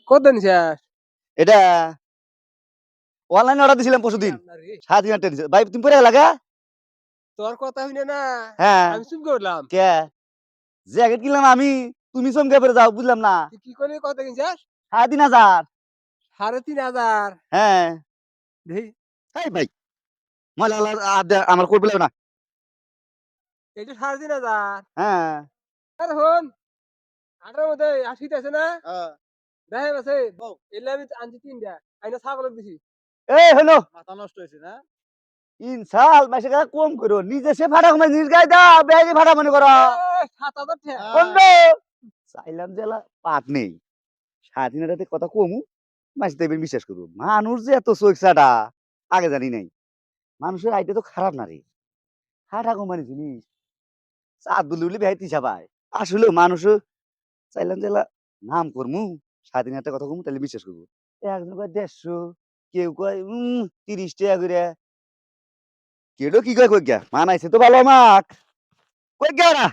কত নিছিস? এটা অনলাইনে অর্ডার দিছিলাম পরশুদিন। আপনারে ৭,০০০ টাকা দিছে। ভাই তুমি পরে লাগা? তোর কথা হইনে না হ্যাঁ। আমি চুপ করলাম। কে? জ্যাকেট কিনলাম আমি। তুমি চমকে পড়ে যাও বুঝলাম না। তুই কি করে কত কিনছিস? ৩,৫০০। ৩,৫০০ হ্যাঁ। দেই এই ভাই ময়লা আমার কোট বলে না। এইটা ৩,৫০০ হ্যাঁ। আরে হন ১৮ মধ্যে ৮০ আছে না? হ্যাঁ। দেখেন আছে বউ। এলে আমি আনছি ৩টা আইনা ছাগলক দিছি। এই হলো মাথা নষ্ট হয়েছে না? ইনসাল মাসে কথা কম করো নিজে সে ভাড়া কমাই নিজ গায়ে দাও বেহাজি ভাড়া মনে করো এ ৭,০০০ টাকা। বন্ধ চাইলাম যে এলা পাট নেই স্বাধীনতাতে কথা কমু মাসে দেখবেন বিশ্বাস করবো মানুষ যে এত চোখসাটা আগে জানি নাই মানুষের আইডিয়া তো খারাপ না রে হাঁটা কমানি জিনিস চাঁদ দুলি উলি বেহাই তিসা পায় আসলে মানুষ চাইলাম যে এলা নাম করমু স্বাধীনতার কথা কমু তাহলে বিশ্বাস করবো একজন কয় ১৫০ কেউ কয় ৩০ টাকা করে কেডো কি কয় কই গা মানাইছে তো ভালো আমাক কই গা ওরা